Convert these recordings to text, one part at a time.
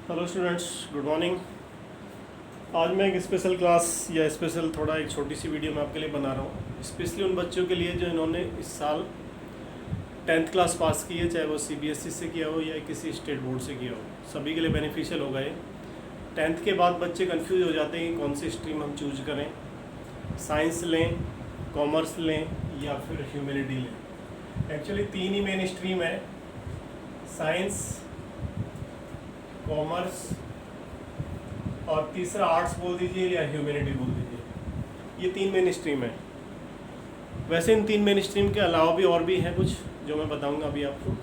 Hello students, good morning. आज मैं एक स्पेशल क्लास या स्पेशल थोड़ा एक छोटी सी वीडियो मैं आपके लिए बना रहा हूँ, स्पेशली उन बच्चों के लिए जो इन्होंने इस साल 10th क्लास पास की है, चाहे वो CBSE से किया हो या किसी स्टेट बोर्ड से किया हो। सभी के लिए बेनिफिशियल होगा ये। 10th के बाद बच्चे कंफ्यूज हो जाते हैं कि कौन सी स्ट्रीम हम चूज करें, साइंस लें, कॉमर्स लें या फिर ह्यूमैनिटी लें। एक्चुअली तीन ही मेन स्ट्रीम है, साइंस, कॉमर्स और तीसरा आर्ट्स बोल दीजिए या ह्यूमैनिटी बोल दीजिए। ये तीन मेन स्ट्रीम है। वैसे इन तीन मेन स्ट्रीम के अलावा भी और भी हैं कुछ जो मैं बताऊंगा अभी आपको,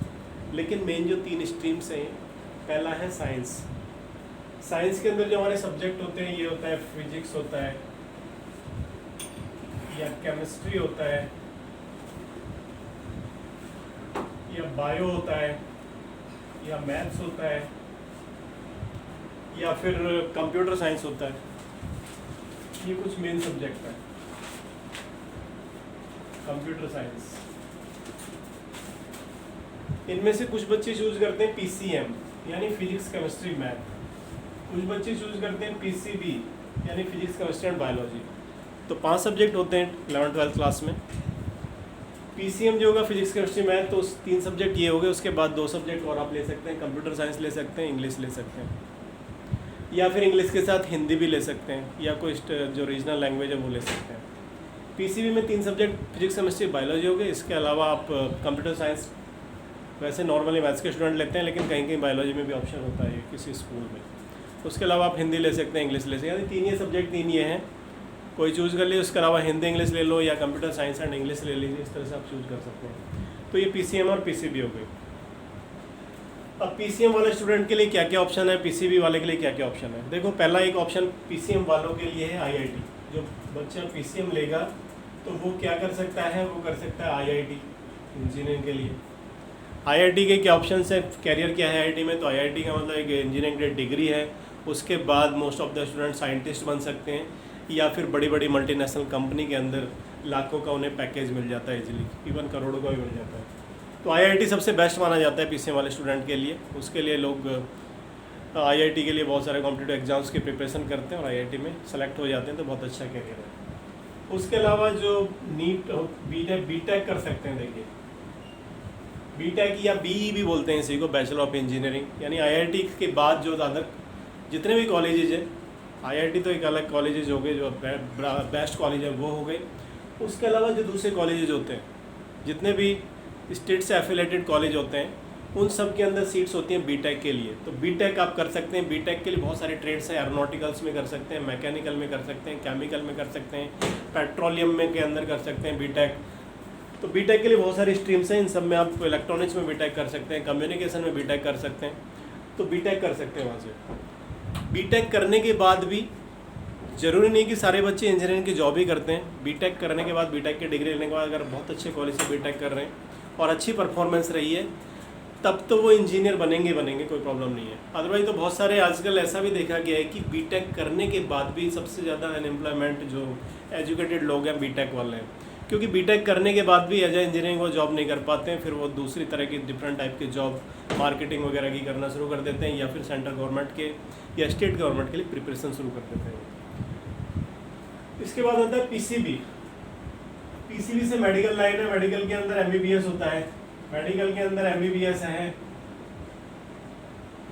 लेकिन मेन जो तीन स्ट्रीम्स हैं, पहला है साइंस। साइंस के अंदर जो हमारे सब्जेक्ट होते हैं, ये होता है फिजिक्स होता है या केमिस्ट्री होता है या बायो होता है या मैथ्स होता है या फिर कंप्यूटर साइंस होता है। ये कुछ मेन सब्जेक्ट है। कंप्यूटर साइंस, इनमें से कुछ बच्चे चूज करते हैं PCM यानी फिजिक्स केमिस्ट्री मैथ, कुछ बच्चे चूज करते हैं PCB यानी फिजिक्स केमिस्ट्री एंड बायोलॉजी। तो 5 सब्जेक्ट होते हैं 11th-12th क्लास में। PCM जो होगा फिजिक्स केमिस्ट्री मैथ, तो 3 सब्जेक्ट ये हो गए। उसके बाद 2 सब्जेक्ट और आप ले सकते हैं, कंप्यूटर साइंस ले सकते हैं, इंग्लिश ले सकते हैं, या फिर इंग्लिश के साथ हिंदी भी ले सकते हैं या कोई जो रीजनल लैंग्वेज है वो ले सकते हैं। PCB में 3 सब्जेक्ट फिजिक्स केमिस्ट्री बायोलॉजी हो गए। इसके अलावा आप कंप्यूटर साइंस वैसे नॉर्मली मैथ्स के स्टूडेंट लेते हैं, लेकिन कहीं कहीं बायोलॉजी में भी ऑप्शन होता है किसी स्कूल में। उसके अलावा आप हिंदी ले सकते हैं, इंग्लिश ले सकते हैं, यानी 3 ये सब्जेक्ट 3 ये हैं। कोई चूज़ कर लीजिए। उसके अलावा हिंदी इंग्लिश ले लो या कंप्यूटर साइंस एंड इंग्लिश ले लीजिए। इस तरह से आप चूज़ कर सकते हैं। तो ये PCM और PCB हो गए। अब PCM वाले स्टूडेंट के लिए क्या क्या ऑप्शन है, PCB वाले के लिए क्या क्या ऑप्शन है। देखो, पहला एक ऑप्शन PCM वालों के लिए है IIT। जो बच्चा PCM लेगा तो वो क्या कर सकता है, वो कर सकता है IIT इंजीनियरिंग के लिए। IIT के क्या ऑप्शन है, कैरियर क्या है IIT में। तो IIT का मतलब एक इंजीनियरिंग ग्रेड डिग्री है। उसके बाद most of the student scientist बन सकते हैं या फिर बड़ी बड़ी मल्टीनेशनल कंपनी के अंदर लाखों का उन्हें पैकेज मिल जाता है इजीली, इवन करोड़ों का भी मिल जाता है। तो IIT सबसे बेस्ट माना जाता है PCM वाले स्टूडेंट के लिए। उसके लिए लोग IIT के लिए बहुत सारे कॉम्पिटिटिव एग्जाम्स की प्रिपरेशन करते हैं और IIT में सेलेक्ट हो जाते हैं, तो बहुत अच्छा कैरियर है। उसके अलावा जो नीट बीटेक कर सकते हैं। देखिए, बीटेक या BE भी बोलते हैं इसी को, बैचलर ऑफ इंजीनियरिंग। यानी IIT के बाद जो ज़्यादा जितने भी कॉलेजेज हैं, IIT तो एक अलग कॉलेजेज हो गए, जो बेस्ट कॉलेज है वो हो गए। उसके अलावा जो दूसरे कॉलेजेज होते हैं, जितने भी स्टेट से एफिलेटेड कॉलेज होते हैं, उन सब के अंदर सीट्स होती हैं बीटेक के लिए। तो बीटेक आप कर सकते हैं। बीटेक के लिए बहुत सारे ट्रेड्स हैं। एरोनॉटिकल्स में कर सकते हैं, मैकेनिकल में कर सकते हैं, केमिकल में कर सकते हैं, पेट्रोलियम में के अंदर कर सकते हैं बीटेक। तो बीटेक के लिए बहुत सारी स्ट्रीम्स हैं। इन सब में आप इलेक्ट्रॉनिक्स में बीटेक कर सकते हैं, कम्युनिकेशन में बीटेक कर सकते हैं। तो बीटेक कर सकते हैं वहाँ से। बीटेक करने के बाद भी ज़रूरी नहीं कि सारे बच्चे इंजीनियरिंग की जॉब ही करते हैं। बीटेक करने के बाद, बीटेक की डिग्री लेने के बाद अगर बहुत अच्छे कॉलेज से बीटेक कर रहे हैं और अच्छी परफॉर्मेंस रही है, तब तो वो इंजीनियर बनेंगे, कोई प्रॉब्लम नहीं है। अदरवाइज तो बहुत सारे आजकल ऐसा भी देखा गया है कि बीटेक करने के बाद भी सबसे ज़्यादा अनएम्प्लॉयमेंट जो एजुकेटेड लोग हैं बीटेक वाले हैं, क्योंकि बीटेक करने के बाद भी एज ए इंजीनियरिंग वो जॉब नहीं कर पाते हैं। फिर वो दूसरी तरह की डिफरेंट टाइप की जॉब, मार्केटिंग वगैरह की करना शुरू कर देते हैं, या फिर सेंट्रल गवर्नमेंट के या स्टेट गवर्नमेंट के लिए प्रिपरेशन शुरू कर देते हैं। इसके बाद आता है PCB। PCB से मेडिकल लाइन है। मेडिकल के अंदर MBBS होता है। मेडिकल के अंदर MBBS है,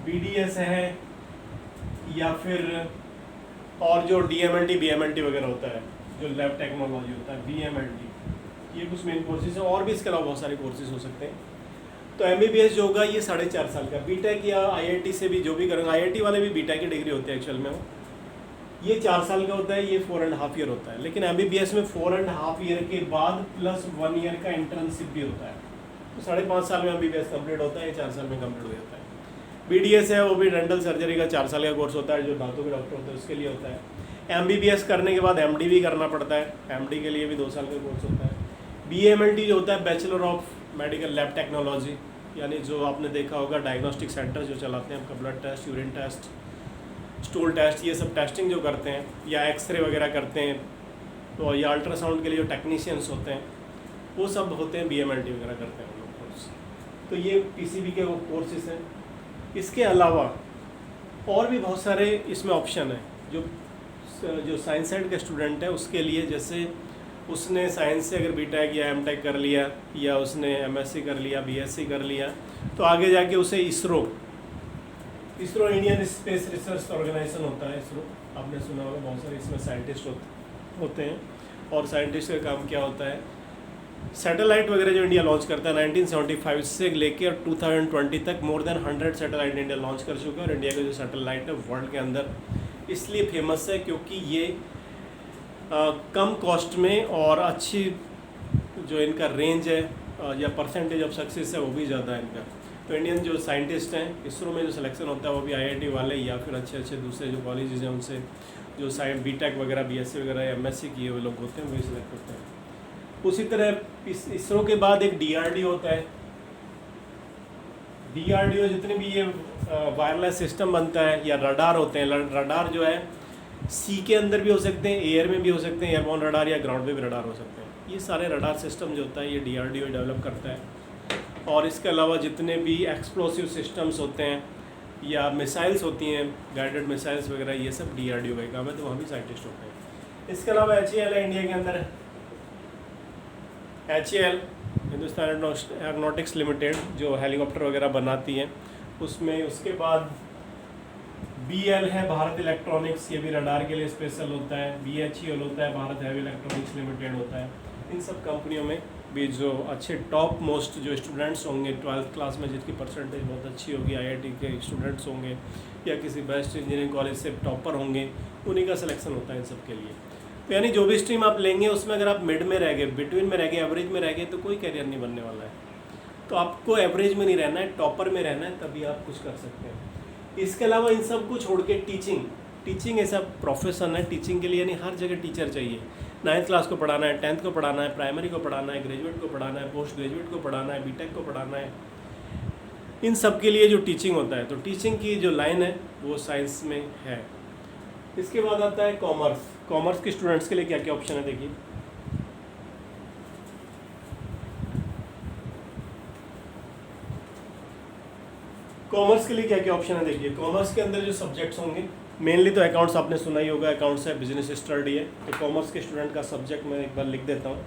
BDS है, या फिर और जो DMLT BMLT वगैरह होता है, जो लैब टेक्नोलॉजी होता है, BMLT। ये कुछ मेन कोर्सेज हैं, और भी इसके अलावा बहुत सारे कोर्सेज हो सकते हैं। तो MBBS जो होगा ये 4.5 साल का। बीटेक या IIT से भी जो भी करेंगे, IIT वाले भी बीटेक की डिग्री होती है एक्चुअल में, वो ये 4 साल का होता है, ये 4.5 ईयर होता है। लेकिन MBBS में 4.5 ईयर के बाद प्लस 1 ईयर का इंटर्नशिप भी होता है। तो 5.5 साल में MBBS कंप्लीट होता है, ये 4 साल में कंप्लीट हो जाता है। BDS है, वो भी डेंटल सर्जरी का 4 साल का कोर्स होता है, जो दांतों के डॉक्टर होते हैं उसके लिए होता है। MBBS करने के बाद MD भी करना पड़ता है। MD के लिए भी 2 साल का कोर्स होता है। BMLT जो होता है, bachelor of medical lab technology, यानी जो आपने देखा होगा डायग्नोस्टिक सेंटर जो चलाते हैं, आपका blood test, urine test, stool test, ये सब टेस्टिंग जो करते हैं, या एक्सरे वगैरह करते हैं, तो या अल्ट्रासाउंड के लिए जो टेक्नीशियंस होते हैं वो सब होते हैं, BMLT वगैरह करते हैं हम लोग कोर्स। तो ये PCB के वो कोर्सेज हैं। इसके अलावा और भी बहुत सारे इसमें ऑप्शन है जो साइंस साइड का स्टूडेंट है उसके लिए, जैसे उसने साइंस से अगर बीटेक या एमटेक कर लिया या उसने एमएससी कर लिया, बीएससी कर लिया, तो आगे जाके उसे ISRO Indian space research organisation होता है, इसरो आपने सुना होगा, बहुत सारे इसमें साइंटिस्ट होते हैं। और साइंटिस्ट का काम क्या होता है, सैटेलाइट वगैरह जो इंडिया लॉन्च करता है 1975 से लेकर 2020 तक more than 100 satellite India launch कर चुका है। और इंडिया का जो सैटेलाइट है वर्ल्ड के अंदर इसलिए फेमस है क्योंकि ये कम कॉस्ट में और अच्छी जो इनका रेंज है या परसेंटेज ऑफ सक्सेस है वो भी ज़्यादा है इनका। तो इंडियन जो साइंटिस्ट हैं इसरो में जो सिलेक्शन होता है वो भी आईआईटी वाले या फिर अच्छे दूसरे जो कॉलेजेस हैं उनसे जो साइंस बीटेक वगैरह बीएससी वगैरह या एमएससी किए हुए लोग होते हैं वही सिलेक्ट होते हैं। उसी तरह इसरो के बाद एक डीआरडीओ होता है। डीआरडीओ जितने भी ये वायरलेस सिस्टम बनता है या रडार होते हैं, रडार जो है सी के अंदर भी हो सकते हैं, एयर में भी हो सकते हैं, एयरबॉर्न रडार या ग्राउंड पे भी रडार हो सकते हैं। ये सारे रडार सिस्टम जो होता है ये डीआरडीओ डेवलप करता है। और इसके अलावा जितने भी एक्सप्लोसिव सिस्टम्स होते हैं या मिसाइल्स होती हैं, गाइडेड मिसाइल्स वगैरह, ये सब डीआरडीओ का काम है, तो वहाँ भी साइंटिस्ट होते हैं। इसके अलावा HAL है इंडिया के अंदर, HAL हिंदुस्तान एरोनॉटिक्स लिमिटेड जो हेलीकॉप्टर वगैरह बनाती है उसमें। उसके बाद BL है भारत इलेक्ट्रॉनिक्स, ये भी रडार के लिए स्पेशल होता है। BHEL होता है भारत हैवी इलेक्ट्रॉनिक्स लिमिटेड होता है। इन सब कंपनियों में भी जो अच्छे टॉप मोस्ट जो स्टूडेंट्स होंगे 12th क्लास में जिनकी परसेंटेज बहुत अच्छी होगी, IIT के स्टूडेंट्स होंगे या किसी बेस्ट इंजीनियरिंग कॉलेज से टॉपर होंगे, उन्हीं का सिलेक्शन होता है इन सब के लिए। तो यानी जो भी स्ट्रीम आप लेंगे उसमें अगर आप मिड में रह गए, बिटवीन में रह गए, एवरेज में रह गए तो कोई करियर नहीं बनने वाला है। तो आपको एवरेज में नहीं रहना है, टॉपर में रहना है, तभी आप कुछ कर सकते हैं। इसके अलावा इन सब को छोड़ के टीचिंग ऐसा प्रोफेशन है, टीचिंग के लिए यानी हर जगह टीचर चाहिए। 9th क्लास को पढ़ाना है, 10th को पढ़ाना है, प्राइमरी को पढ़ाना है, ग्रेजुएट को पढ़ाना है, पोस्ट ग्रेजुएट को पढ़ाना है, बीटेक को पढ़ाना है, इन सब के लिए जो टीचिंग होता है। तो टीचिंग की जो लाइन है वो साइंस में है। इसके बाद आता है कॉमर्स के स्टूडेंट्स के लिए क्या क्या ऑप्शन है देखिए। कॉमर्स के लिए क्या क्या ऑप्शन है देखिए। कॉमर्स के अंदर जो सब्जेक्ट्स होंगे मेनली तो अकाउंट्स आपने सुना ही होगा, अकाउंट्स है, बिजनेस स्टडी है। तो कॉमर्स के स्टूडेंट का सब्जेक्ट मैं एक बार लिख देता हूँ।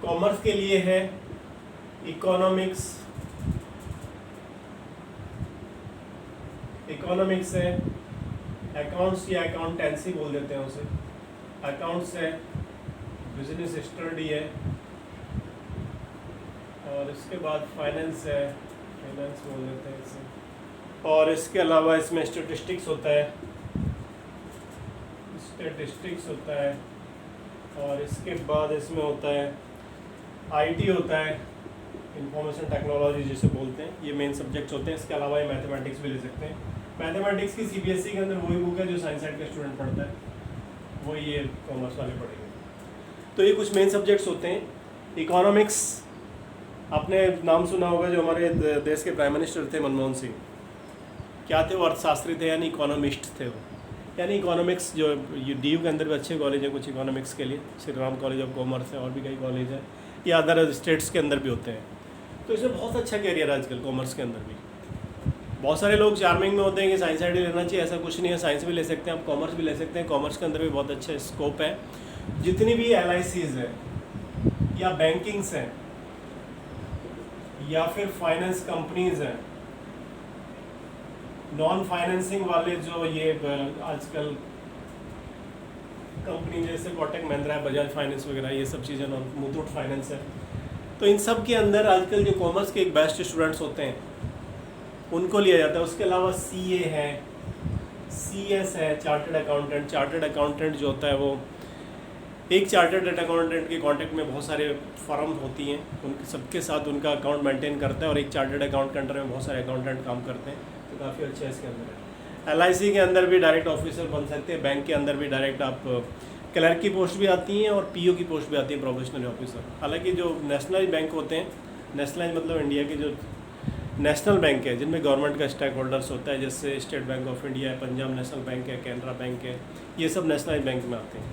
कॉमर्स के लिए है इकोनॉमिक्स है, अकाउंट्स या अकाउंटेंसी बोल देते हैं उसे, अकाउंट्स है, बिजनेस स्टडी है, और इसके बाद फाइनेंस है, फाइनेंस बोल देते हैं इसे। और इसके अलावा इसमें स्टैटिस्टिक्स होता है, और इसके बाद इसमें होता है IT होता है, इंफॉर्मेशन टेक्नोलॉजी जिसे बोलते हैं। ये मेन सब्जेक्ट्स होते हैं। इसके अलावा ये मैथमेटिक्स भी ले सकते हैं। मैथमेटिक्स की CBSE के अंदर वही बुक है जो साइंस साइड का स्टूडेंट पढ़ता है, वो ये कॉमर्स वाले पढ़ेंगे। तो ये कुछ मेन सब्जेक्ट्स होते हैं। इकोनॉमिक्स आपने नाम सुना होगा, जो हमारे देश के प्राइम मिनिस्टर थे मनमोहन सिंह, क्या थे वो, अर्थशास्त्री थे यानी इकोनॉमिस्ट थे वो। यानी इकोनॉमिक्स जो DU के अंदर भी अच्छे कॉलेज हैं कुछ इकोनॉमिक्स के लिए, Shri Ram college of commerce है और भी कई कॉलेज हैं, या अदर स्टेट्स के अंदर भी होते हैं। तो इसमें बहुत अच्छा कैरियर है आजकल कॉमर्स के अंदर भी। बहुत सारे लोग चार्मिंग में होते हैं कि साइंस साइड लेना चाहिए, ऐसा कुछ नहीं है, साइंस भी ले सकते हैं आप, कॉमर्स भी ले सकते हैं। कॉमर्स के अंदर भी बहुत अच्छा स्कोप है। जितनी भी LICs है या बैंकिंग्स हैं या फिर फाइनेंस कंपनीज हैं, नॉन फाइनेंसिंग वाले जो ये आजकल कंपनी जैसे कोटक महिंद्रा, बजाज फाइनेंस वगैरह, ये सब चीज़ें, मुथूट फाइनेंस है। तो इन सब के अंदर आजकल जो कॉमर्स के एक बेस्ट स्टूडेंट्स होते हैं उनको लिया जाता है। उसके अलावा CA है, CS है, चार्टर्ड अकाउंटेंट जो होता है वो, एक चार्टर्ड अकाउंटेंट के कांटेक्ट में बहुत सारे फर्म होती हैं, उनके सबके साथ उनका अकाउंट मेंटेन करता है, और एक चार्टर्ड अकाउंट के अंडर में बहुत सारे अकाउंटेंट काम करते हैं। तो काफ़ी अच्छा इसके अंदर है। LIC के अंदर भी डायरेक्ट ऑफिसर बन सकते हैं। बैंक के अंदर भी डायरेक्ट आप क्लर्क की पोस्ट भी आती हैं और PO की पोस्ट भी आती है, प्रोफेशनल ऑफिसर। हालांकि जो नेशनलाइज बैंक होते हैं, नेशनलाइज मतलब इंडिया के जो नेशनल बैंक है जिनमें गवर्नमेंट का स्टेक होल्डर्स होता है, जैसे स्टेट बैंक ऑफ इंडिया है, पंजाब नेशनल बैंक है, कैनरा बैंक है, ये सब नेशनलाइज बैंक में आते हैं।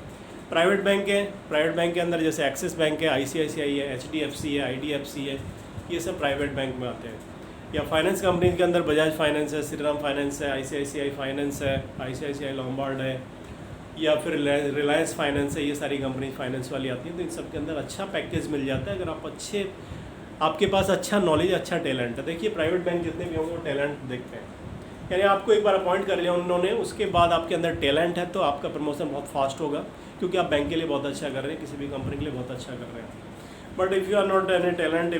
प्राइवेट बैंक है, प्राइवेट बैंक के अंदर जैसे एक्सिस बैंक है, ICICI है, HDFC है, IDFC है, ये सब प्राइवेट बैंक में आते हैं। या फाइनेंस कंपनी के अंदर बजाज फाइनेंस है, श्रीराम फाइनेंस है, आईसीआईसीआई फाइनेंस है, आईसीआईसीआई लॉम्बार्ड है, या फिर रिलायंस फाइनेंस है, ये सारी कंपनी फाइनेंस वाली आती हैं। तो इन सब के अंदर अच्छा पैकेज मिल जाता है अगर आप आपके पास अच्छा नॉलेज, अच्छा टैलेंट है। देखिए प्राइवेट बैंक जितने भी होंगे वो टैलेंट देखते हैं, यानी आपको एक बार अपॉइंट कर लिया उन्होंने, उसके बाद आपके अंदर टैलेंट है तो आपका प्रमोशन बहुत फास्ट होगा, क्योंकि आप बैंक के लिए बहुत अच्छा कर रहे हैं, किसी भी कंपनी के लिए बहुत अच्छा कर रहे हैं। But if you are not any talent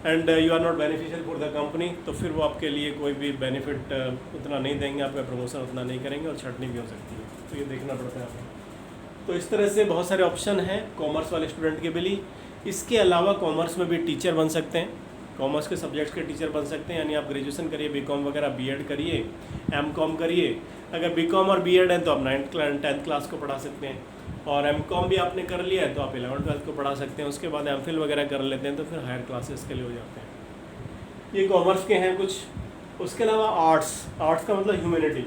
and you are not beneficial for the company, तो फिर वो आपके लिए कोई भी बेनिफिट उतना नहीं देंगे, आपका प्रमोशन उतना नहीं करेंगे और छटनी भी हो सकती है। तो ये देखना पड़ता है आपको। तो इस तरह से बहुत सारे ऑप्शन हैं कॉमर्स वाले स्टूडेंट के लिए। इसके अलावा कॉमर्स में भी टीचर बन सकते हैं, कॉमर्स के सब्जेक्ट्स के टीचर बन सकते हैं, यानी आप ग्रेजुएशन करिए, बीकॉम वगैरह, बीएड करिए, एमकॉम करिए। अगर बीकॉम और बीएड है तो आप 10th क्लास को पढ़ा सकते हैं, और एमकॉम भी आपने कर लिया है तो आप 11th 12th को पढ़ा सकते हैं। उसके बाद एमफिल वगैरह कर लेते हैं तो फिर हायर क्लासेस के लिए हो जाते हैं। ये कॉमर्स के हैं कुछ। उसके अलावा आर्ट्स का मतलब ह्यूमैनिटी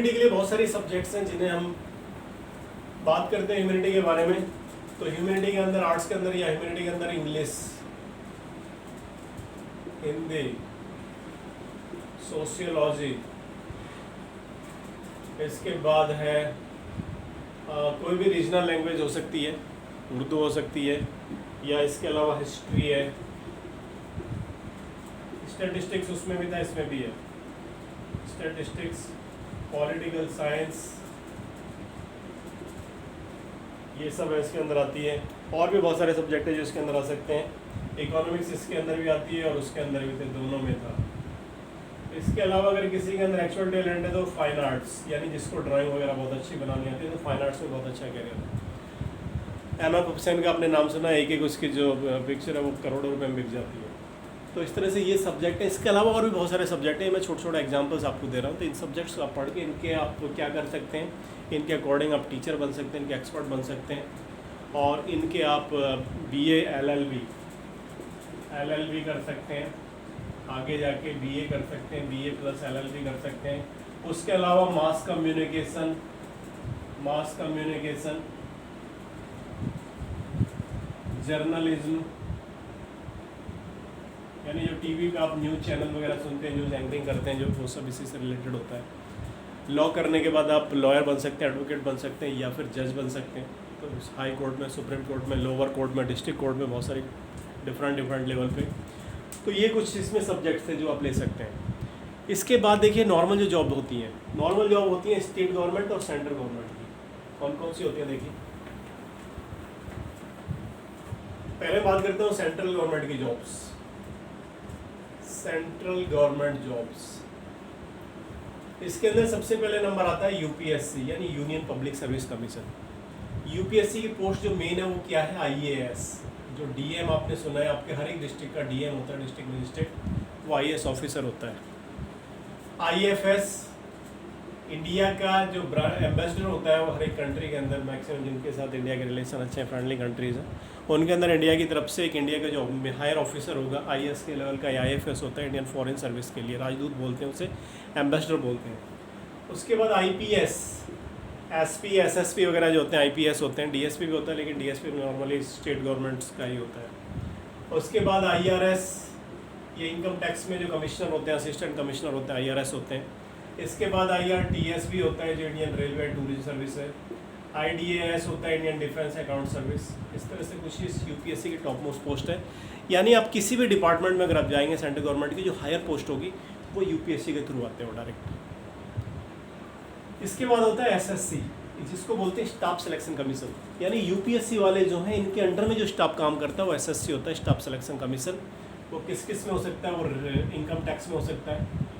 के लिए बहुत सारे सब्जेक्ट्स हैं जिन्हें हम बात करते हैं ह्यूमैनिटी के बारे में। तो ह्यूमैनिटी के अंदर, आर्ट्स के अंदर या ह्यूमैनिटी के अंदर इंग्लिश, हिंदी, सोशियोलॉजी, इसके बाद है कोई भी रीजनल लैंग्वेज हो सकती है, उर्दू हो सकती है, या इसके अलावा हिस्ट्री है, स्टैटिस्टिक्स उसमें भी था, इसमें भी है स्टैटिस्टिक्स, पॉलिटिकल साइंस, ये सब इसके अंदर आती है। और भी बहुत सारे सब्जेक्ट है जो इसके अंदर आ सकते हैं। इकोनॉमिक्स इसके अंदर भी आती है और उसके अंदर भी थे, दोनों में था। इसके अलावा अगर किसी के अंदर एक्चुअल टैलेंट है तो फाइन आर्ट्स, यानी जिसको ड्राइंग वगैरह बहुत अच्छी बनानी आती है तो फाइन आर्ट्स में बहुत अच्छा करियर है। एमा हुसैन का आपने नाम सुना, एक उसकी जो पिक्चर है वो करोड़ों रुपए में बिक जाती है। तो इस तरह से ये सब्जेक्ट है। इसके अलावा और भी बहुत सारे सब्जेक्ट हैं, मैं छोटे छोटे एग्जांपल्स आपको दे रहा हूँ। तो इन सब्जेक्ट्स को आप पढ़ के इनके आप क्या कर सकते हैं, इनके अकॉर्डिंग आप टीचर बन सकते हैं, इनके एक्सपर्ट बन सकते हैं, और इनके आप BA LLB कर सकते हैं, आगे जाके BA कर सकते हैं, BA + LLB कर सकते हैं। उसके अलावा मास कम्युनिकेशन, जर्नलिज्म, यानी जो टीवी पे आप न्यूज़ चैनल वगैरह सुनते हैं, न्यूज़ एंकरिंग करते हैं, जो वो सब इसी से रिलेटेड होता है। लॉ करने के बाद आप लॉयर बन सकते हैं, एडवोकेट बन सकते हैं, या फिर जज बन सकते हैं। तो हाई कोर्ट में, सुप्रीम कोर्ट में, लोअर कोर्ट में, डिस्ट्रिक्ट कोर्ट में, बहुत सारी डिफरेंट लेवल पे। तो ये कुछ इसमें सब्जेक्ट्स हैं जो आप ले सकते हैं। इसके बाद देखिए नॉर्मल जो जॉब होती हैं, स्टेट गवर्नमेंट और सेंट्रल गवर्नमेंट की। कौन कौन सी होती है देखिए, पहले बात करते हैं सेंट्रल गवर्नमेंट की जॉब्स। सेंट्रल गवर्नमेंट जॉब्स, इसके अंदर सबसे पहले नंबर आता है UPSC, यानी union public service commission. UPSC की पोस्ट जो मेन है वो क्या है, IAS। जो DM आपने सुना है, आपके हर एक डिस्ट्रिक्ट का DM होता है, डिस्ट्रिक्ट मजिस्ट्रेट, वो IAS ऑफिसर होता है। IFS इंडिया का जो एम्बेसडर होता है, वो हर एक कंट्री के अंदर, मैक्सिमम जिनके साथ इंडिया के रिलेशन अच्छे हैं, फ्रेंडली कंट्रीज़ हैं, उनके अंदर इंडिया की तरफ से एक इंडिया का जो हायर ऑफिसर होगा, IAS के लेवल का IFS होता है, इंडियन फॉरेन सर्विस के लिए राजदूत बोलते हैं उसे, एम्बेसडर बोलते हैं। उसके बाद IPS, SP, SSP वगैरह जो होते हैं IPS होते हैं। DSP भी होता है, लेकिन DSP नॉर्मली स्टेट गवर्नमेंट्स का ही होता है। उसके बाद IRS, ये इनकम टैक्स में जो कमिश्नर होते हैं, असिस्टेंट कमिश्नर होते हैं, IRS होते हैं। इसके बाद IRTS भी होता है, जो इंडियन रेलवे टूरिज्म सर्विस है। IDAS होता है, इंडियन डिफेंस अकाउंट सर्विस। इस तरह से कुछ इस UPSC की टॉप मोस्ट पोस्ट है। यानी आप किसी भी डिपार्टमेंट में अगर आप जाएंगे, सेंट्रल गवर्नमेंट की जो हायर पोस्ट होगी वो UPSC के थ्रू आते हैं डायरेक्ट। इसके बाद होता है SSC, जिसको बोलते हैं स्टाफ सिलेक्शन कमीशन। यानी UPSC वाले जो हैं, इनके अंडर में जो स्टाफ काम करता है वो SSC होता है, स्टाफ सिलेक्शन कमीशन। वो किस किस में हो सकता है, वो इनकम टैक्स में हो सकता है,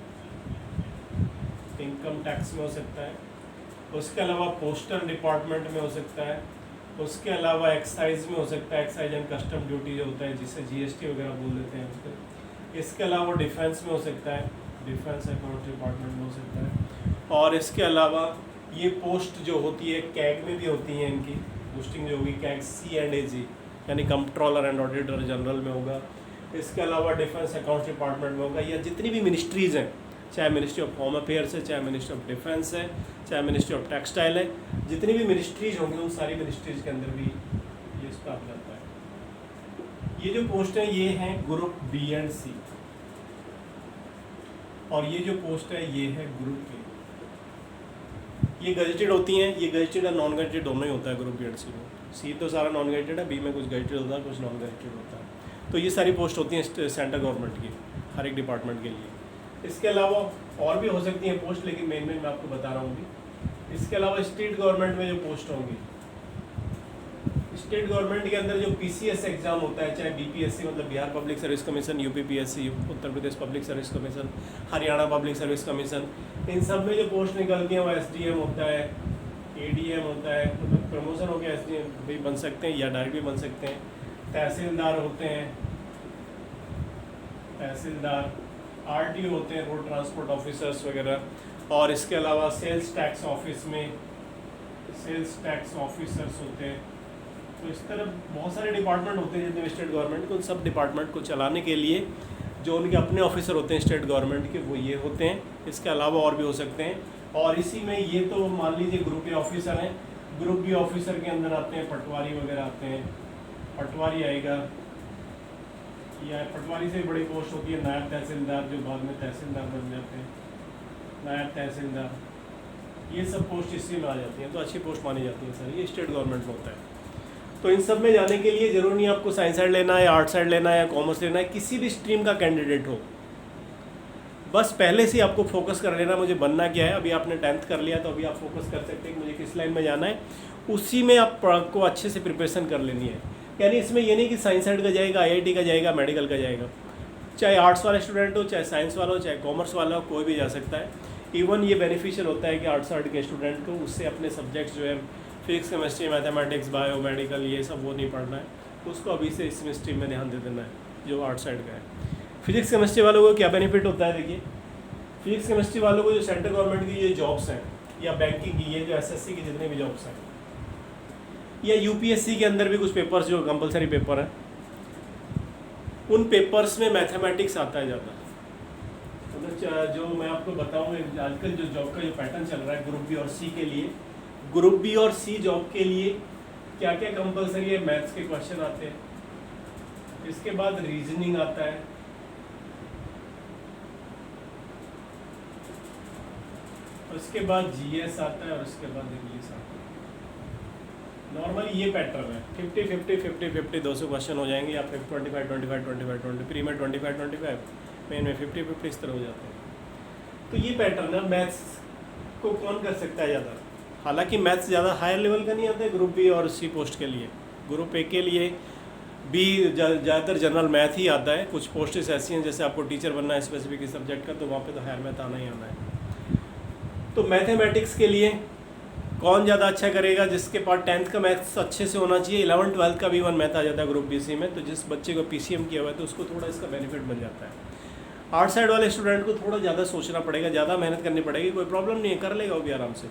इनकम टैक्स में हो सकता है। उसके अलावा पोस्टल डिपार्टमेंट में हो सकता है। उसके अलावा एक्साइज में हो सकता है, एक्साइज एंड कस्टम ड्यूटी जो होता है, जिसे GST वगैरह बोल देते हैं उसको। इसके अलावा डिफेंस में हो सकता है, डिफेंस अकाउंट डिपार्टमेंट में हो सकता है। और इसके अलावा ये पोस्ट जो होती है कैग में भी होती है, इनकी पोस्टिंग जो होगी कैग C&AG, यानी कंट्रोलर एंड ऑडिटर जनरल में होगा। इसके अलावा डिफेंस अकाउंट्स डिपार्टमेंट में होगा, या जितनी भी मिनिस्ट्रीज़ हैं, चाहे मिनिस्ट्री ऑफ होम अफेयर्स है, चाहे मिनिस्ट्री ऑफ डिफेंस है, चाहे मिनिस्ट्री ऑफ टेक्सटाइल है, जितनी भी मिनिस्ट्रीज होंगी उन सारी मिनिस्ट्रीज के अंदर भी ये स्टाफ रहता है। ये जो पोस्ट है ये है ग्रुप बी एंड सी, और ये जो पोस्ट है ये है ग्रुप ए। ये गजेटेड होती हैं, ये गजेटेड और नॉन गजेटेड दोनों ही होता है ग्रुप बी एंड सी में। सी तो सारा नॉन गजेटेड है, बी में कुछ गजेटेड होता है कुछ नॉन गजेटेड होता है। तो ये सारी पोस्ट होती हैं सेंट्रल गवर्नमेंट की, हर एक डिपार्टमेंट के लिए। इसके अलावा और भी हो सकती हैं पोस्ट, लेकिन मेन मैं आपको बता रहा हूँ अभी। इसके अलावा स्टेट गवर्नमेंट में जो पोस्ट होंगी, स्टेट गवर्नमेंट के अंदर जो पीसीएस एग्जाम होता है, चाहे बीपीएससी मतलब Bihar public service commission, UPPSC Uttar Pradesh public service commission, Haryana public service commission, इन सब में जो पोस्ट निकलती हैं वो एसडीएम होता है, एडीएम होता है, मतलब प्रमोशन हो गया एसडीएम भी बन सकते हैं या डायरेक्ट भी बन सकते हैं। तहसीलदार होते हैं, तहसीलदार, आरटीओ होते हैं, रोड ट्रांसपोर्ट ऑफिसर्स वगैरह। और इसके अलावा सेल्स टैक्स ऑफिस में सेल्स टैक्स ऑफिसर्स होते हैं। तो इस तरह बहुत सारे डिपार्टमेंट होते हैं जितने स्टेट गवर्नमेंट को, उन सब डिपार्टमेंट को चलाने के लिए जो उनके अपने ऑफिसर होते हैं स्टेट गवर्नमेंट के, वो ये होते हैं। इसके अलावा और भी हो सकते हैं। और इसी में ये तो मान लीजिए ग्रुप ए ऑफिसर हैं, ग्रुप बी ऑफिसर के अंदर आते हैं पटवारी वगैरह आते हैं, पटवारी आएगा, या पटवारी से बड़ी पोस्ट होती है नायब तहसीलदार, जो बाद में तहसीलदार बन जाते हैं, नायब तहसीलदार, ये सब पोस्ट इसी में आ जाती हैं। तो अच्छी पोस्ट मानी जाती है सर, ये स्टेट गवर्नमेंट में होता है। तो इन सब में जाने के लिए जरूर नहीं आपको साइंस साइड लेना है, आर्ट साइड लेना है या कॉमर्स लेना है, किसी भी स्ट्रीम का कैंडिडेट हो, बस पहले से आपको फोकस कर लेना मुझे बनना क्या है। अभी आपने 10th कर लिया तो अभी आप फोकस कर सकते हैं कि मुझे किस लाइन में जाना है, उसी में आपको अच्छे से प्रिपरेशन कर लेनी है। यानी इसमें ये नहीं कि साइंस साइड का जाएगा, आईआईटी का जाएगा, मेडिकल का जाएगा, चाहे आर्ट्स वाला स्टूडेंट हो, चाहे साइंस वाला हो, चाहे कॉमर्स वाला हो, कोई भी जा सकता है। इवन ये बेनिफिशियल होता है कि आर्ट्स साइड के स्टूडेंट को उससे अपने सब्जेक्ट्स जो है physics, chemistry, mathematics, bio, medical, ये सब वो नहीं पढ़ना है, तो उसको अभी से इस स्ट्रीम में ध्यान दे देना है जो आर्ट साइड का है। फिजिक्स केमिस्ट्री वालों को क्या बेनिफिट होता है, देखिए फिजिक्स केमिस्ट्री वालों को जो सेंट्रल गवर्नमेंट की ये जॉब्स हैं या बैंकिंग की, ये जो एसएससी की जितने भी जॉब्स हैं, या यूपीएससी के अंदर भी कुछ पेपर्स जो कंपलसरी पेपर हैं, उन पेपर्स में मैथमेटिक्स आता है ज़्यादा। मतलब जो मैं आपको बताऊँ आजकल जो जॉब का जो पैटर्न चल रहा है ग्रुप बी और सी के लिए, ग्रुप बी और सी जॉब के लिए क्या क्या कंपलसरी है, मैथ्स के क्वेश्चन आते हैं, इसके बाद रीजनिंग आता है, उसके बाद जीएस आता है, और उसके बाद इंग्लिश आता है। नॉर्मली ये पैटर्न है, 50-50 200 क्वेश्चन हो जाएंगे, या फिर 25-25 प्री में 25-25, मेन में 50-50 इस तरह हो जाते हैं। तो ये पैटर्न है। मैथ्स को कौन कर सकता है ज़्यादा, हालांकि मैथ्स ज़्यादा हायर लेवल का नहीं आता है ग्रुप बी और सी पोस्ट के लिए। ग्रुप ए के लिए बी ज़्यादातर जनरल मैथ ही आता है, कुछ पोस्टेस ऐसी हैं जैसे आपको टीचर बनना है स्पेसिफिक सब्जेक्ट का, तो वहाँ पे तो हायर मैथ आना ही आना है। तो मैथमेटिक्स के लिए कौन ज़्यादा अच्छा करेगा, जिसके पास 10th का मैथ्स अच्छे से होना चाहिए, 11th-12th का भी वन मैथ आ जाता है ग्रुप बी सी में, तो जिस बच्चे को पीसीएम किया हुआ है तो उसको थोड़ा इसका बेनिफिट बन जाता है। आर्ट साइड वाले स्टूडेंट को थोड़ा ज़्यादा सोचना पड़ेगा, ज़्यादा मेहनत करनी पड़ेगी, कोई प्रॉब्लम नहीं है, कर लेगा वो भी आराम से।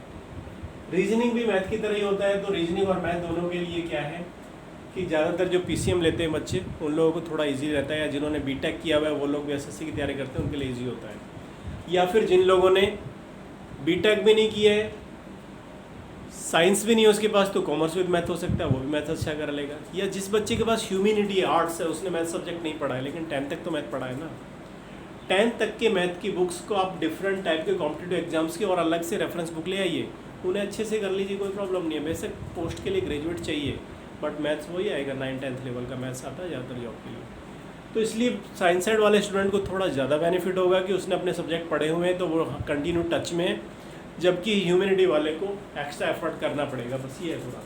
रीजनिंग भी मैथ की तरह ही होता है, तो रीजनिंग और मैथ दोनों के लिए क्या है कि ज़्यादातर जो पीसीएम लेते हैं बच्चे, उन लोगों को थोड़ा ईजी रहता है, या जिन्होंने बीटेक किया हुआ है वो लोग भी एसएससी की तैयारी करते हैं, उनके लिए ईजी होता है। या फिर जिन लोगों ने बीटेक भी नहीं किया है, साइंस भी नहीं है उसके पास, तो कॉमर्स विद मैथ हो सकता है, वो भी मैथ अच्छा कर लेगा। या जिस बच्चे के पास ह्यूमैनिटी है, आर्ट्स है, उसने मैथ सब्जेक्ट नहीं पढ़ा है, लेकिन 10th तक तो मैथ पढ़ा है ना, 10th तक के मैथ की बुक्स को आप डिफरेंट टाइप के कॉम्पिटिटिव एग्जाम्स की और अलग से रेफरेंस बुक ले आइए, उन्हें अच्छे से कर लीजिए, कोई प्रॉब्लम नहीं है। बेसिक पोस्ट के लिए ग्रेजुएट चाहिए, बट मैथ्स वही आएगा, 9-10th लेवल का मैथ्स आता है ज़्यादातर जॉब के लिए। तो इसलिए साइंस साइड वाले स्टूडेंट को थोड़ा ज़्यादा बेनिफिट होगा कि उसने अपने सब्जेक्ट पढ़े हुए हैं, तो वो कंटिन्यू टच में है, जबकि ह्यूमैनिटी वाले को एक्स्ट्रा एफर्ट करना पड़ेगा, बस ये है थोड़ा।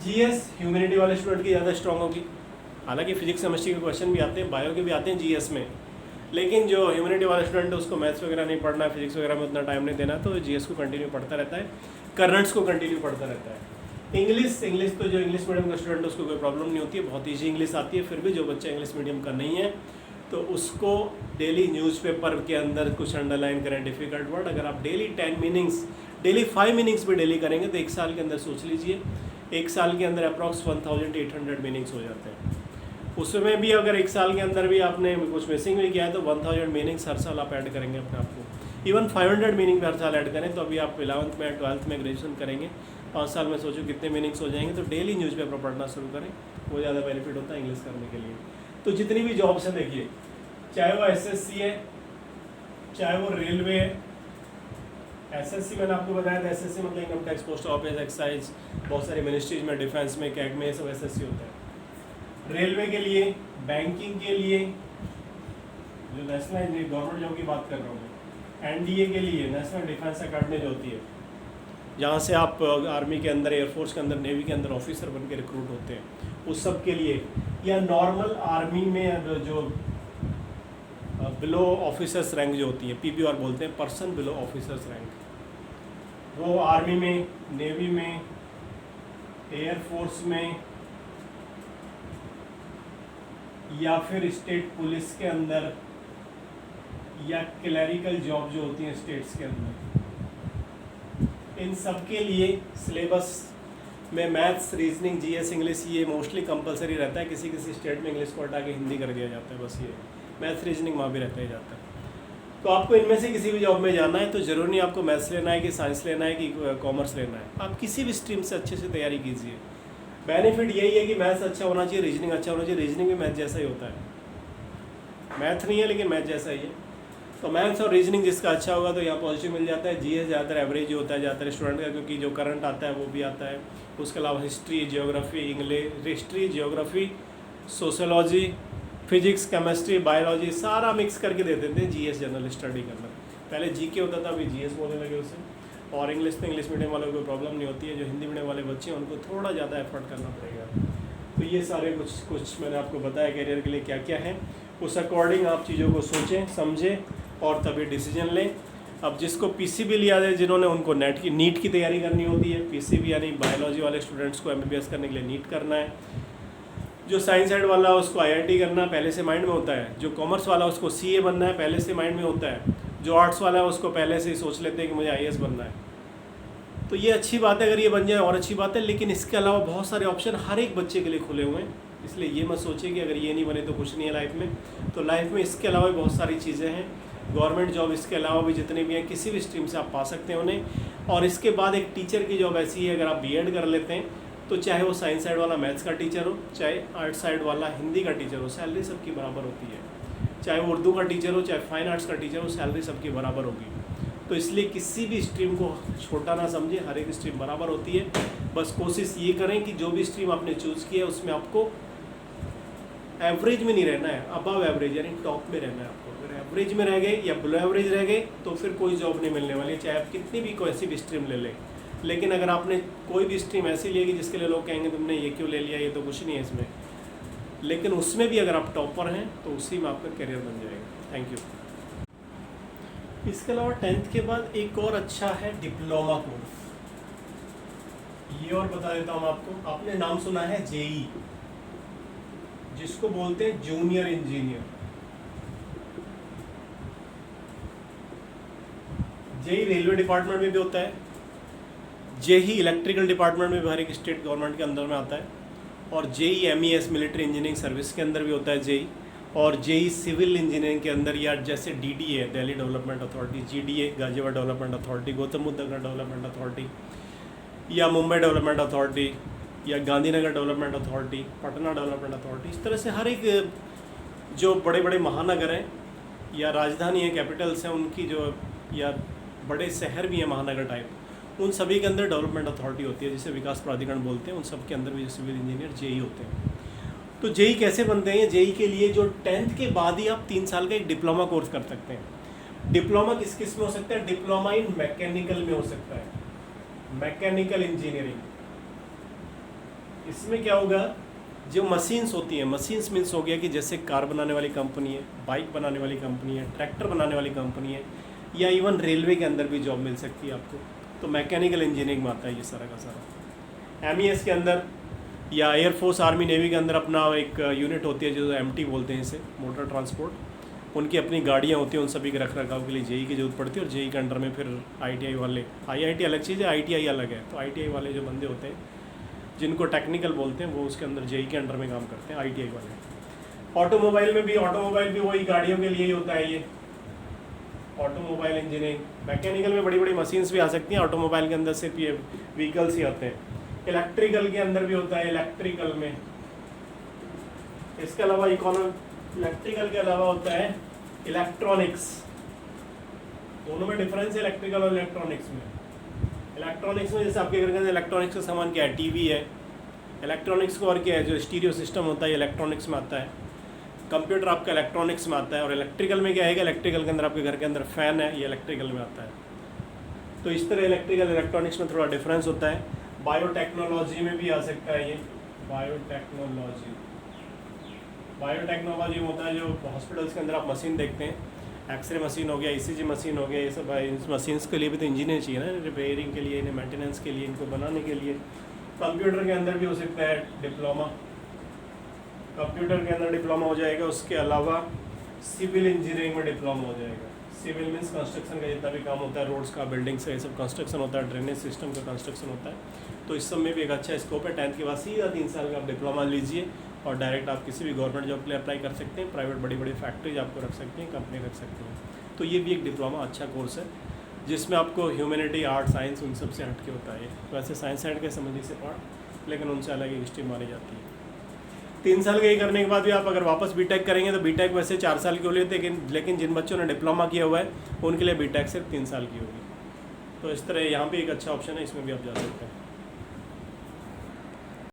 जीएस ह्यूमैनिटी वाले स्टूडेंट की ज़्यादा स्ट्रॉन्ग होगी, हालांकि फिजिक्स केमिस्ट्री के क्वेश्चन भी आते हैं, बायो के भी आते हैं जीएस में, लेकिन जो ह्यूमैनिटी वाला स्टूडेंट है उसको मैथ्स वगैरह नहीं पढ़ना है, फिजिक्स वगैरह में उतना टाइम नहीं देना, तो जीएस को कंटिन्यू पढ़ता रहता है, करंट्स को कंटिन्यू पढ़ता रहता है। इंग्लिश तो जो इंग्लिश मीडियम का स्टूडेंट है उसको कोई प्रॉब्लम नहीं होती है, बहुत ईजी इंग्लिश आती है। फिर भी जो बच्चा इंग्लिश मीडियम का नहीं है तो उसको डेली न्यूज़पेपर के अंदर कुछ अंडरलाइन करें डिफ़िकल्ट वर्ड। अगर आप डेली 10 मीनिंग्स, डेली 5 मीनिंग्स भी डेली करेंगे तो एक साल के अंदर सोच लीजिए, एक साल के अंदर अप्रॉक्स 1800 मीनिंग्स हो जाते हैं। उसमें भी अगर एक साल के अंदर भी आपने कुछ मिसिंग भी किया है तो 1000 मीनिंग्स हर साल आप ऐड करेंगे अपने आप को। इवन 500 मीनिंग हर साल ऐड करें तो अभी आप 11th में 12th में ग्रेजुएशन करेंगे, 5 साल में सोचो कितने मीनिंग्स हो जाएंगे। तो डेली न्यूज़पेपर पढ़ना शुरू करें, वो ज़्यादा बेनिफिट होता है इंग्लिश करने के लिए। तो जितनी भी जॉब्स हैं देखिए, चाहे वो एसएससी है, चाहे वो रेलवे है। एसएससी मैंने आपको बताया था, एसएससी मतलब income tax, post office, excise, बहुत सारी मिनिस्ट्रीज में, डिफेंस में, कैग में, ये सब एसएससी होता है। रेलवे के लिए, बैंकिंग के लिए, जो नेशनल गवर्नमेंट जॉब की बात कर रहा हूँ मैं, एनडीए के लिए, नेशनल डिफेंस अकेडमी जो होती है, जहाँ से आप आर्मी के अंदर, एयरफोर्स के अंदर, नेवी के अंदर ऑफिसर बन के रिक्रूट होते हैं, उस सब के लिए, या नॉर्मल आर्मी में जो बिलो ऑफिसर्स रैंक जो होती है, पीबीआर बोलते हैं, पर्सन बिलो ऑफिसर्स रैंक, वो आर्मी में, नेवी में, एयरफोर्स में, या फिर स्टेट पुलिस के अंदर, या क्लरिकल जॉब जो होती हैं स्टेट्स के अंदर, इन सब के लिए सिलेबस में मैथ्स, रीजनिंग, जीएस, इंग्लिश ये मोस्टली कंपलसरी रहता है। किसी किसी स्टेट में इंग्लिश को हटा के हिंदी कर दिया जाता है, बस ये मैथ्स रीजनिंग वहाँ भी रहता ही जाता है। तो आपको इनमें से किसी भी जॉब में जाना है तो ज़रूरी नहीं आपको मैथ्स लेना है कि साइंस लेना है कि कॉमर्स लेना है, आप किसी भी स्ट्रीम से अच्छे से तैयारी कीजिए। बेनिफिट यही है कि मैथ्स अच्छा होना चाहिए, रीजनिंग अच्छा होना चाहिए। रीजनिंग भी मैथ जैसा ही होता है, मैथ नहीं है लेकिन मैथ जैसा ही है। तो मैथ्स और रीजनिंग जिसका अच्छा होगा तो यहाँ पॉजिटिव मिल जाता है। जीएस ज़्यादातर एवरेज होता है ज़्यादातर स्टूडेंट का, क्योंकि जो करंट आता है वो भी आता है। उसके अलावा history, geography, English, history, geography, sociology, physics, chemistry, biology सारा मिक्स करके दे देते हैं जीएस जनरल स्टडी के अंदर। पहले जीके होता था, अभी जीएस बोलने लगे उसे। और इंग्लिश तो इंग्लिश मीडियम वालों को कोई प्रॉब्लम नहीं होती है, जो हिंदी मीडियम वाले बच्चे हैं उनको थोड़ा ज़्यादा एफर्ट करना पड़ेगा। तो ये सारे कुछ मैंने आपको बताया करियर के लिए क्या क्या है, उस अकॉर्डिंग आप चीज़ों को सोचें, समझें और तभी डिसीजन लें। अब जिसको पीसीबी लिया है, जिन्होंने, उनको नीट की तैयारी करनी होती है। पीसीबी यानी बायोलॉजी वाले स्टूडेंट्स को एमबीबीएस करने के लिए नीट करना है। जो साइंस साइड वाला है उसको आईआईटी करना पहले से माइंड में होता है। जो कॉमर्स वाला है उसको सीए बनना है, पहले से माइंड में होता है। जो आर्ट्स वाला है उसको पहले से ही सोच लेते हैं कि मुझे आईएएस बनना है। तो ये अच्छी बात है, अगर ये बन जाए और अच्छी बात है, लेकिन इसके अलावा बहुत सारे ऑप्शन हर एक बच्चे के लिए खुले हुए हैं। इसलिए ये मत सोचिए कि अगर ये नहीं बने तो कुछ नहीं है लाइफ में। तो लाइफ में इसके अलावा भी बहुत सारी चीज़ें हैं। गवर्नमेंट जॉब इसके अलावा भी जितने भी हैं, किसी भी स्ट्रीम से आप पा सकते हैं उन्हें। और इसके बाद एक टीचर की जॉब ऐसी है, अगर आप बीएड कर लेते हैं तो चाहे वो साइंस साइड वाला मैथ्स का टीचर हो, चाहे आर्ट साइड वाला हिंदी का टीचर हो, सैलरी सबकी बराबर होती है। चाहे वो उर्दू का टीचर हो, चाहे फाइन आर्ट्स का टीचर हो, सैलरी सबकी बराबर होगी। तो इसलिए किसी भी स्ट्रीम को छोटा ना समझे, हर एक स्ट्रीम बराबर होती है। बस कोशिश ये करें कि जो भी स्ट्रीम आपने चूज़ की है उसमें आपको एवरेज में नहीं रहना है, अबव एवरेज यानी टॉप में रहना है आपको। अगर एवरेज में रह गए या बिलो एवरेज रह गए तो फिर कोई जॉब नहीं मिलने वाली, चाहे आप कितनी भी कोई भी स्ट्रीम ले लें। लेकिन अगर आपने कोई भी स्ट्रीम ऐसी ली है कि जिसके लिए लोग कहेंगे तुमने ये क्यों ले लिया, ये तो कुछ नहीं है इसमें, लेकिन उसमें भी अगर आप टॉपर हैं तो उसी में आपका करियर बन जाएगा। Thank you. इसके अलावा 10th के बाद एक और अच्छा है डिप्लोमा कोर्स। ये और बता देता हूँ आपको, आपने नाम सुना है जेई, जिसको बोलते हैं junior engineer. JE railway department में भी होता है, जेई इलेक्ट्रिकल डिपार्टमेंट में भी हर एक स्टेट गवर्नमेंट के अंदर में आता है, और JE MES military engineering service के अंदर भी होता है जेई, और जेई सिविल इंजीनियरिंग के अंदर, या जैसे DDA Delhi development authority, GDA Ghaziabad development authority, Gautam Buddh Nagar development authority, या मुंबई डेवलपमेंट अथॉरिटी, या Gandhinagar development authority, Patna development authority, इस तरह से हर एक जो बड़े बड़े महानगर हैं या राजधानी है, कैपिटल्स हैं उनकी, जो या बड़े शहर भी हैं महानगर टाइप, उन सभी के अंदर डेवलपमेंट अथॉरिटी होती है, जिसे विकास प्राधिकरण बोलते हैं। उन सब के अंदर भी सिविल इंजीनियर जेई होते हैं। तो जेई कैसे बनते हैं? जेई के लिए जो 10th के बाद ही आप 3 साल का एक डिप्लोमा कोर्स कर सकते हैं। डिप्लोमा किस किस में हो सकता है? डिप्लोमा इन मैकेनिकल में हो सकता है, मैकेनिकल इंजीनियरिंग। इसमें क्या होगा, जो मशीन्स होती हैं, मशीन्स मीन्स हो गया कि जैसे कार बनाने वाली कंपनी है, बाइक बनाने वाली कंपनी है, ट्रैक्टर बनाने वाली कंपनी है, या इवन रेलवे के अंदर भी जॉब मिल सकती है आपको। तो मैकेनिकल इंजीनियरिंग में आता है ये सारा का सारा। एमईएस के अंदर या एयरफोर्स, आर्मी, नेवी के अंदर अपना एक यूनिट होती है जो एमटी बोलते हैं इसे, मोटर ट्रांसपोर्ट। उनकी अपनी गाड़ियाँ होती हैं, उन सभी के रख रखाव के लिए जेई की जरूरत पड़ती है। और जेई के अंडर में फिर आईटीआई वाले, आईआईटी अलग चीज़ है, आईटीआई अलग है। तो आईटीआई वाले जो बंदे होते हैं जिनको टेक्निकल बोलते हैं, वो उसके अंदर जेई के अंडर में काम करते हैं, आईटीआई वाले। ऑटोमोबाइल में भी, ऑटोमोबाइल भी वही गाड़ियों के लिए ही होता है ये, ऑटोमोबाइल इंजीनियरिंग। मैकेनिकल में बड़ी बड़ी मशीन्स भी आ सकती हैं, ऑटोमोबाइल के अंदर सिर्फ ये व्हीकल्स ही आते हैं। इलेक्ट्रिकल के अंदर भी होता है, इलेक्ट्रिकल में इसके अलावा इलेक्ट्रिकल के अलावा होता है इलेक्ट्रॉनिक्स। दोनों में डिफरेंस है इलेक्ट्रिकल और इलेक्ट्रॉनिक्स में। इलेक्ट्रॉनिक्स में जैसे आपके घर के अंदर इलेक्ट्रॉनिक्स का सामान क्या है, टीवी है। इलेक्ट्रॉनिक्स को और क्या है, जो स्टीरियो सिस्टम होता है इलेक्ट्रॉनिक्स में आता है। कंप्यूटर आपका इलेक्ट्रॉनिक्स में आता है। और इलेक्ट्रिकल में क्या है, इलेक्ट्रिकल के अंदर आपके घर के अंदर फ़ैन है, ये इलेक्ट्रिकल में आता है। तो इस तरह इलेक्ट्रिकल इलेक्ट्रॉनिक्स में थोड़ा डिफरेंस होता है। बायोटेक्नोलॉजी में भी आ सकता है ये। बायोटेक्नोलॉजी में होता है जो हॉस्पिटल्स के अंदर आप मशीन देखते हैं, एक्सरे मशीन हो गया, ईसीजी मशीन हो गया, ये सब इन मशीन्स के लिए भी तो इंजीनियर चाहिए ना, रिपेयरिंग के लिए, इन्हें मेंटेनेंस के लिए, इनको बनाने के लिए। कंप्यूटर के अंदर भी हो सकता है डिप्लोमा, कंप्यूटर के अंदर डिप्लोमा हो जाएगा। उसके अलावा सिविल इंजीनियरिंग में डिप्लोमा हो जाएगा। सिविल मीन्स कंस्ट्रक्शन का जितना भी काम होता है, रोड्स का, बिल्डिंग्स का, ये सब कंस्ट्रक्शन होता है, ड्रेनेज सिस्टम का कंस्ट्रक्शन होता है। तो इस सब में भी एक अच्छा स्कोप है। 10th के बाद सीधा 3 साल का आप डिप्लोमा लीजिए और डायरेक्ट आप किसी भी गवर्नमेंट जॉब के लिए अप्लाई कर सकते हैं। प्राइवेट बड़ी बड़ी फैक्ट्रीज आपको रख सकते हैं, कंपनी रख सकते हैं। तो ये भी एक डिप्लोमा अच्छा कोर्स है जिसमें आपको ह्यूमैनिटी, आर्ट, साइंस उन सब से हट के होता है। वैसे साइंस साइड के संबंधी से पार्ट, लेकिन उनसे अलग एक स्ट्रीम मानी जाती है। 3 साल के करने के बाद भी आप अगर वापस बीटेक करेंगे तो बीटेक वैसे 4 साल की हो लेते हैं, लेकिन जिन बच्चों ने डिप्लोमा किया हुआ है उनके लिए बीटेक सिर्फ 3 साल की होगी। तो इस तरह यहाँ पे एक अच्छा ऑप्शन है, इसमें भी आप जा सकते हैं।